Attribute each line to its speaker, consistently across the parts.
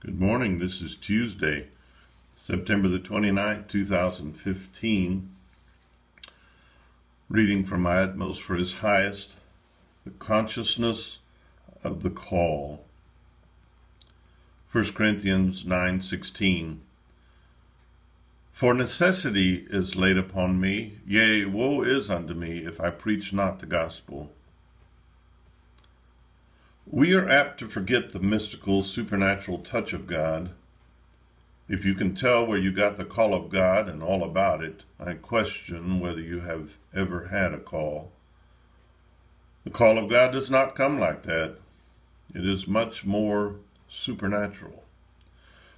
Speaker 1: Good morning. This is Tuesday, September the 29th, 2015. Reading from My Utmost for His Highest, the consciousness of the call. 1 Corinthians 9:16. For necessity is laid upon me, yea, woe is unto me, if I preach not the gospel. We are apt to forget the mystical, supernatural touch of God. If you can tell where you got the call of God and all about it, I question whether you have ever had a call. The call of God does not come like that. It is much more supernatural.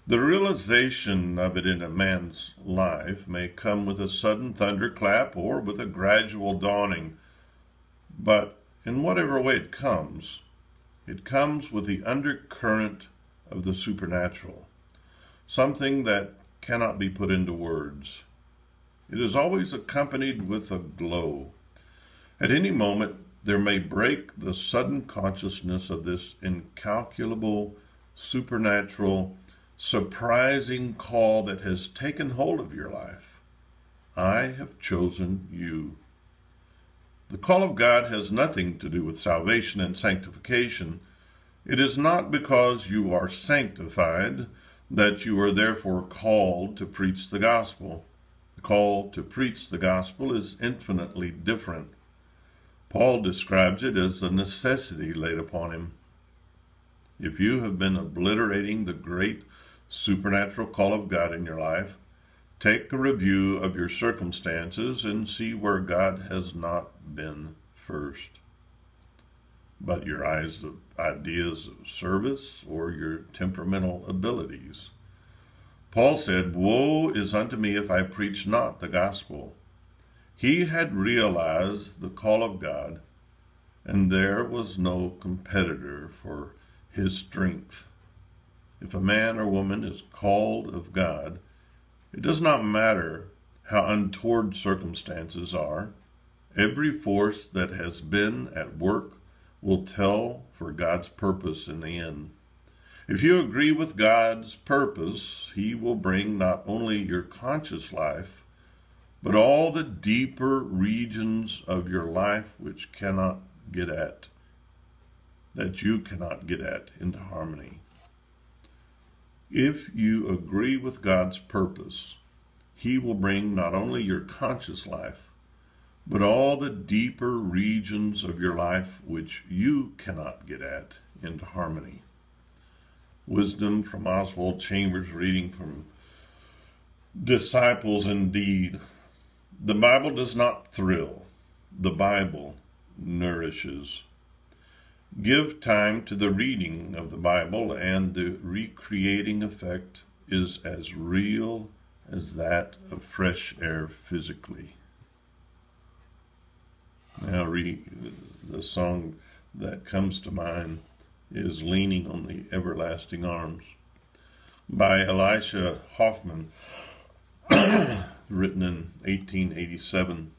Speaker 1: The realization of it in a man's life may come with a sudden thunderclap or with a gradual dawning, but in whatever way it comes with the undercurrent of the supernatural, something that cannot be put into words. It is always accompanied with a glow. At any moment, there may break the sudden consciousness of this incalculable, supernatural, surprising call that has taken hold of your life. I have chosen you. The call of God has nothing to do with salvation and sanctification. It is not because you are sanctified that you are therefore called to preach the gospel. The call to preach the gospel is infinitely different. Paul describes it as the necessity laid upon him. If you have been obliterating the great supernatural call of God in your life, take a review of your circumstances and see where God has not been first, but your ideas of service or your temperamental abilities. Paul said, "Woe is unto me if I preach not the gospel." He had realized the call of God, and there was no competitor for his strength. If a man or woman is called of God, it does not matter how untoward circumstances are. Every force that has been at work will tell for God's purpose in the end. If you agree with God's purpose, He will bring not only your conscious life, but all the deeper regions of your life that you cannot get at, into harmony. If you agree with God's purpose, He will bring not only your conscious life, but all the deeper regions of your life which you cannot get at, into harmony. Wisdom from Oswald Chambers, reading from Disciples Indeed. The Bible does not thrill. The Bible nourishes. Give time to the reading of the Bible, and the recreating effect is as real as that of fresh air physically. Now, the song that comes to mind is "Leaning on the Everlasting Arms" by Elisha Hoffman, written in 1887.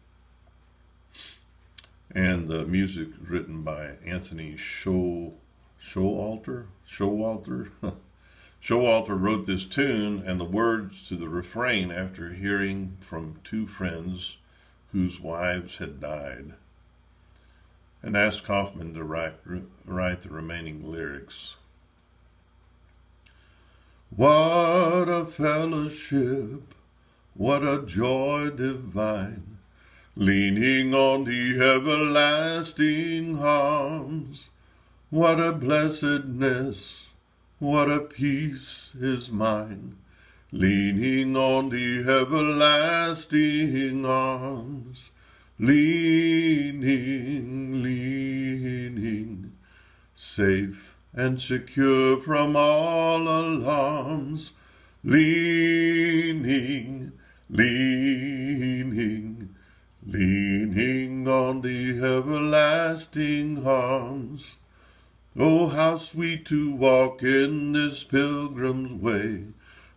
Speaker 1: And the music written by Anthony Showalter. Showalter wrote this tune and the words to the refrain after hearing from two friends whose wives had died, and asked Hoffman to write the remaining lyrics. What a fellowship, what a joy divine, leaning on the everlasting arms. What a blessedness, what a peace is mine, leaning on the everlasting arms. Leaning, safe and secure from all alarms. Leaning on the everlasting arms. Oh, how sweet to walk in this pilgrim's way,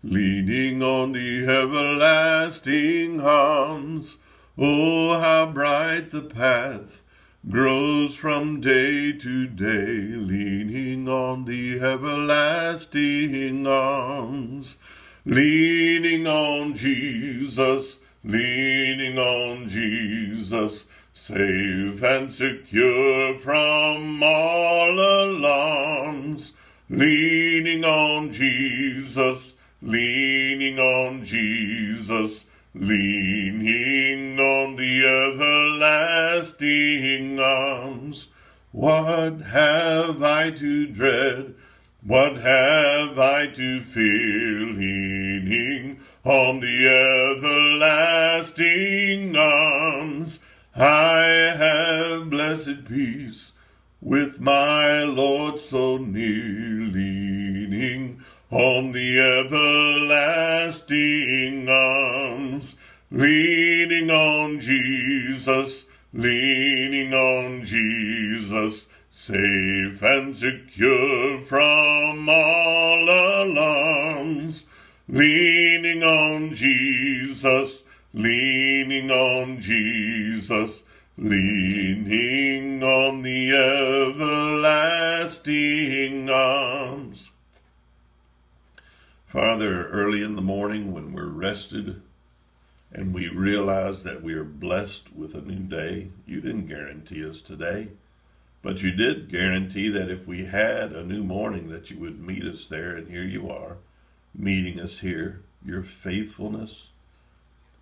Speaker 1: leaning on the everlasting arms. Oh, how bright the path grows from day to day, leaning on the everlasting arms. Leaning on Jesus, leaning on Jesus, safe and secure from all alarms. Leaning on Jesus, leaning on Jesus, leaning on the everlasting arms. What have I to dread? What have I to fear? Leaning on the everlasting arms. I have blessed peace with my Lord so near, leaning on the everlasting arms. Leaning on Jesus, leaning on Jesus, safe and secure from all alarms. Leaning on Jesus, leaning on Jesus, leaning on the everlasting arms. Father, early in the morning when we're rested and we realize that we are blessed with a new day, you didn't guarantee us today, but you did guarantee that if we had a new morning that you would meet us there, and here you are, meeting us here. Your faithfulness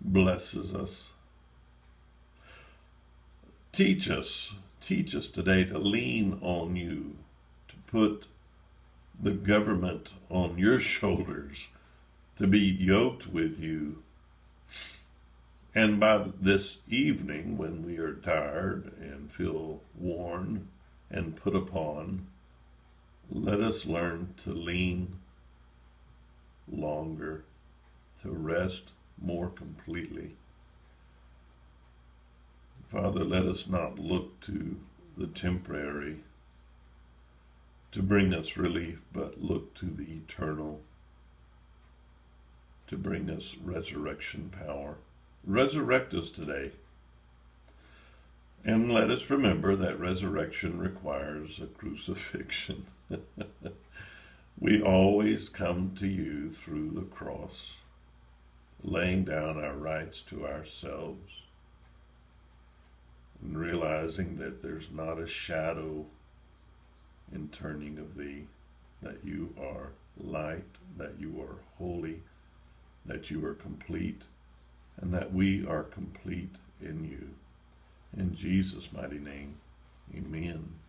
Speaker 1: blesses us. Teach us today to lean on you, to put the government on your shoulders, to be yoked with you. And by this evening, when we are tired and feel worn and put upon, let us learn to lean longer, to rest more completely. Father, let us not look to the temporary to bring us relief, but look to the eternal to bring us resurrection power. Resurrect us today. And let us remember that resurrection requires a crucifixion. We always come to you through the cross, laying down our rights to ourselves and realizing that there's not a shadow in turning of thee, that you are light, that you are holy, that you are complete, and that we are complete in you. In Jesus' mighty name, amen.